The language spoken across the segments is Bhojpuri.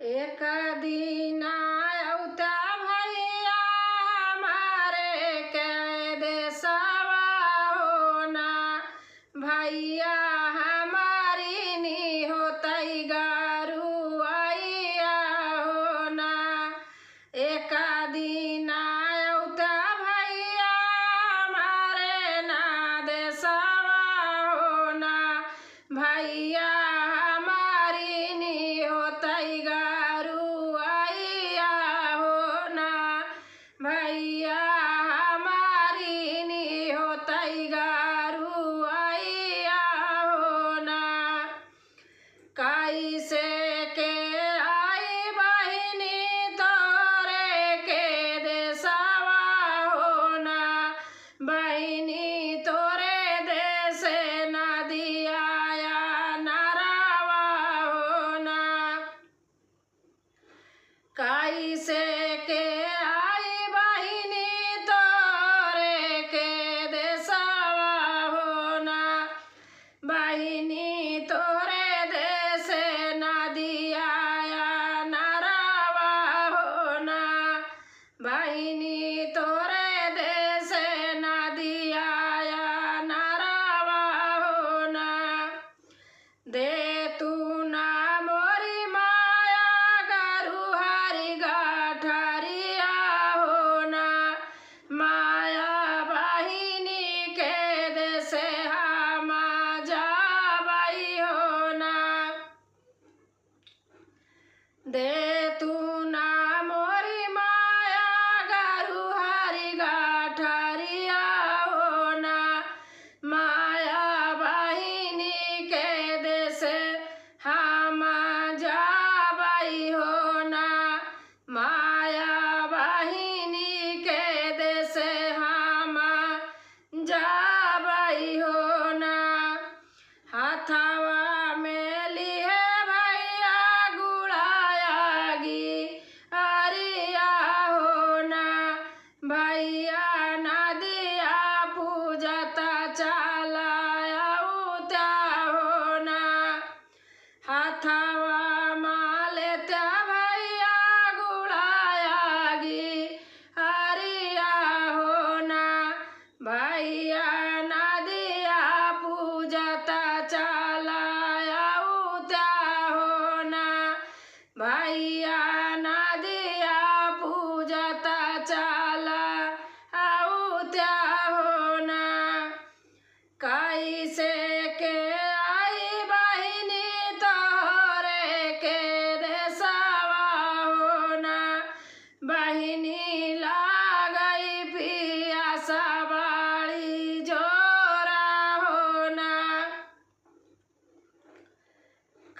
एक दिन औता भैया हमारे के देशवा होना भैया हमारी नी होतई गरुआइया होना। एक दिन औता भैया हमारे ना देशवा होना भैया हमारी नी होतई गरुआइया होना भैया हमारी नी होतई गरुआइया होना। कैसे के आई बहिनी तोरे के देशवा होना बहिनी तोरे देश नदिया नरवा होना। कैसे के आई बहिनी तोरे के देशवा होना बहिनी तोरे देश नदिया नरवा होना बहिनी तोरे देश नदिया नरवा होना। दे तू ना मोरी माया गरुहरी गठरिया होना माया बहिनी के देश हम जाबई होना। दे तू ना मोरी माया गरुहरी गठरिया होना माया बहिनी के देश हम जाबई होना माया बहिनी के देश हम जाबई होना। हाथवा में लिए भैया गुड़ायागी अरिया होना भैया नदिया पूजता चलाया उत्या होना। हाथवा मालेत्या भैया गुड़ायागी अरिया होना भैया नदिया पूजता चलाया उत्या होना भैया नदिया पूजता चला उत्या होना। कैसे के आई बहिनी तोरे के देशवा होना बहिनी लागई पियासा बाड़ी जोरा होना।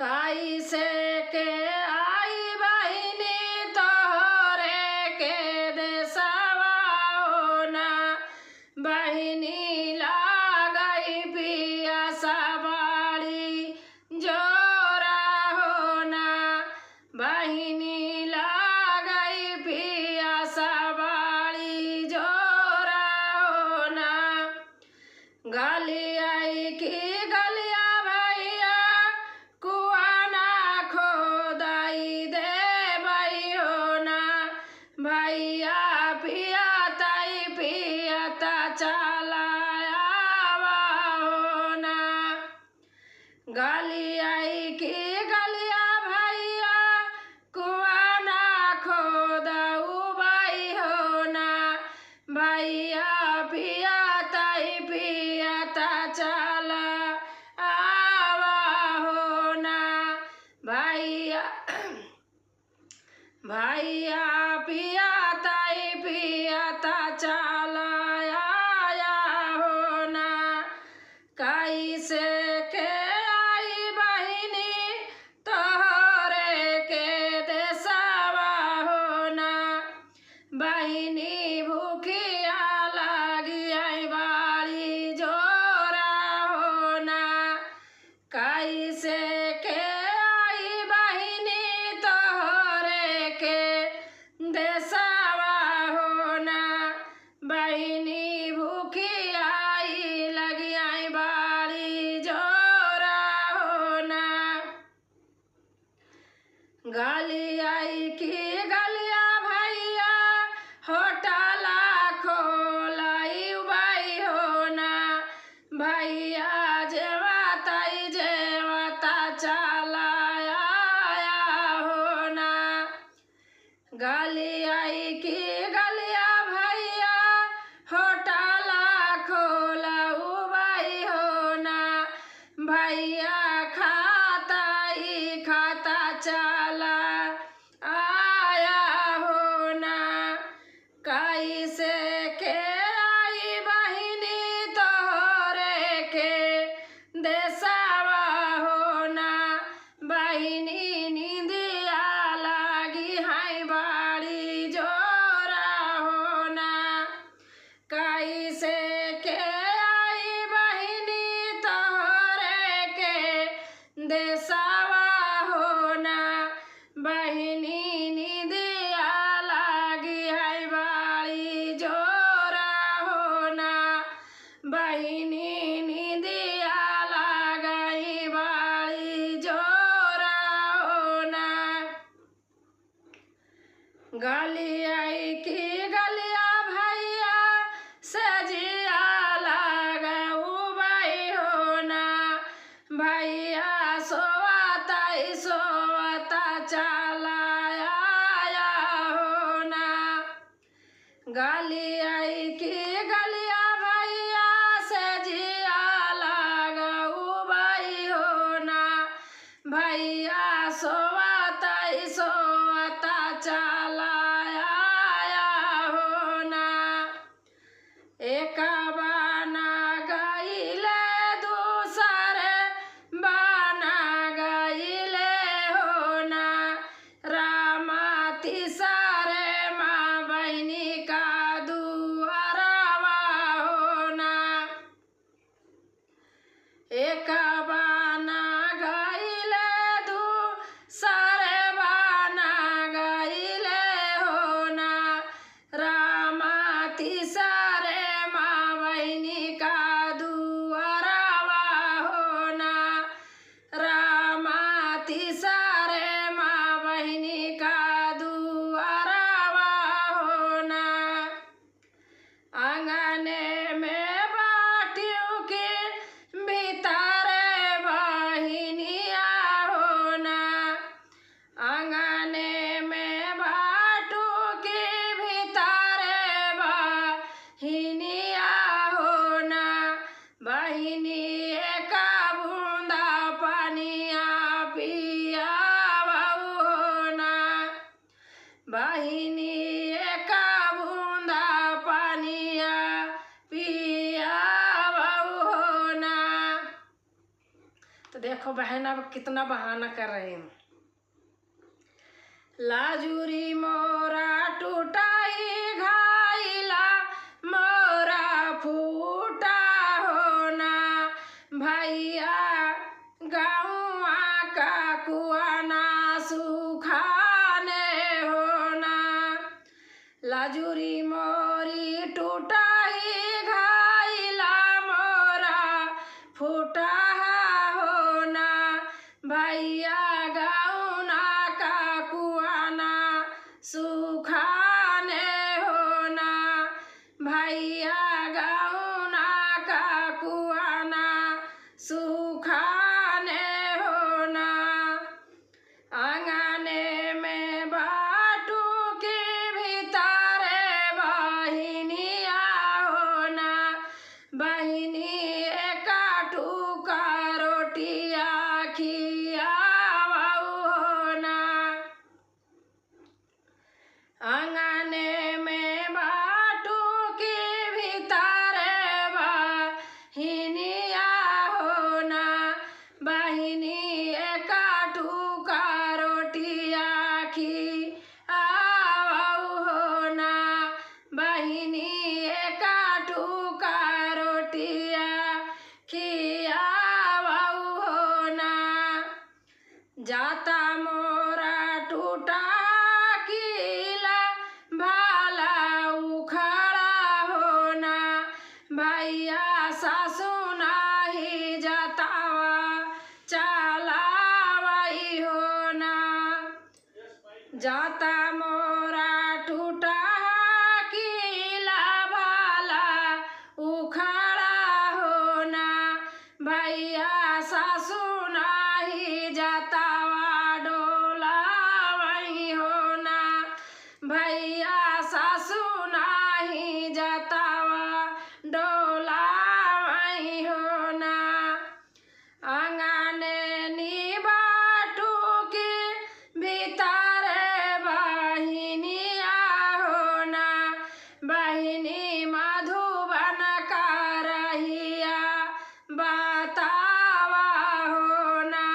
कैसे के आई बहिनी तोरे के देशवा होना बहिनी लागई पियासा बाड़ी जोरा होना बहिनी लागई पियासा बाड़ी जोरा होना। गलियाई की गलिया भैया कुआना खोदाई देबई होना भैया पियता चलाया होना। गलियाई की गलिया भैया कुआना खोदउबई होना भैया पियता चला होना भैया भैया पियता चलाया होना। कैसे के आई बहिनी तोरे के देशवा होना बहिनी भूखिया लागी आई बाड़ी जोरा होना। कैसे के आई बहिनी तोरे के देशवा होना बहिनी भूखिया लगी आई बाड़ी जोरा होना। गाली गलिया की गलिया भैया सजिया लगाऊ बाई हो ना भैया सोवता चला आया हो ना गलिया की गलिया भैया सजिया लगाऊ बाई हो ना भैया सोवता चला आया हो ना एक बाना गईले दूसरे बाना गईले हो ना रामा तीसरे माँ बहनी का दुआरवा हो ना एक बाना गईले दूसरे बाना गईले हो ना रामा तीसरे माँ बहनी का दुआरवा हो ना रामा तीसरे माँ बहनी का दुआरवा हो ना आंगने में बाटियों के भीतर बहनिया हो ना आंगने में बाटू के भीतर बहनिया हो ना बहनी एक बूंदा पानिया पिया हो ना बहनी एक बूंदा पानिया पिया हो ना। तो देखो बहन अब कितना बहाना कर रहे हैं। लाजुरी मोरा टूटा ही घायला मोरा फूटा हो ना भैया गाँवा का कुआं ना सुखाने हो ना लाजुरी मोरी टूटा ही घायला मोरा फूटा हो ना भैया गाँवा का कुआं ना सुखाने हो ना भैया गाँवा का कुआं ना सुखाने हो ना आंगने में बाटू के भीतर बहनिया हो ना बहनी एक टूका रोटिया खियावा हो ना आंगने में बाटू के भीतर बहनिया हो ना बहनी एक टूका रोटिया खियावा हो ना बहनी एक टूका रोटिया खियावा हो ना जाता मोरा टूटा कीला भाला उखड़ा हो ना भैया सासू नाही जातावा चलावाई हो ना जाता मोरा टूटा कीला भाला उखड़ा हो ना भैया सासू नाही जातावा डोलावाई हो ना भैया सासू नाही जातावा डोलावाई हो ना आंगने नी बाटू के भीतर बहनिया हो ना बहनी मधुबन का रहिया बतावा हो ना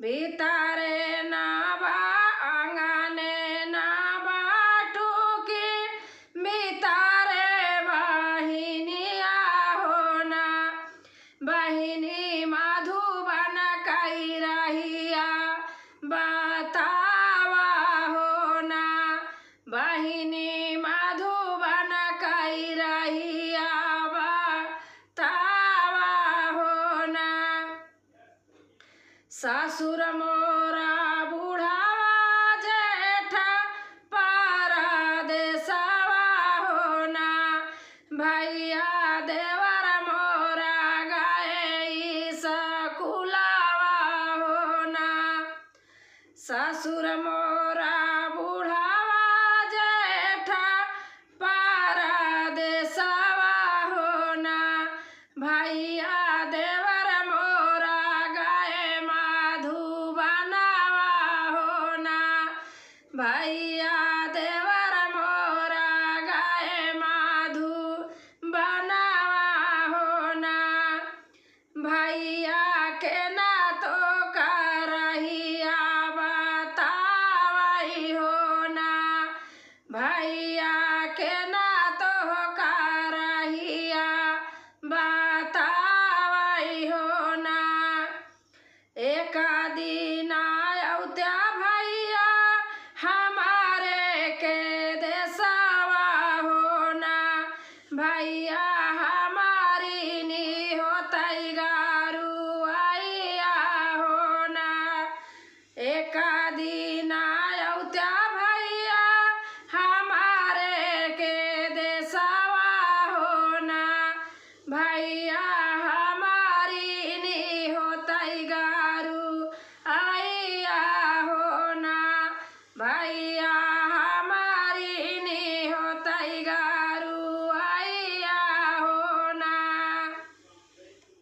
भीतरे ना बा आंगने ना बाटू के भीतरे बहनिया हो ना बहनी मधुबन कई रहिया बतावा हो ना बहनी मधुबन कई रहिया बतावा हो ना सासुर मोरा बूढ़ावा जेठा पा भैया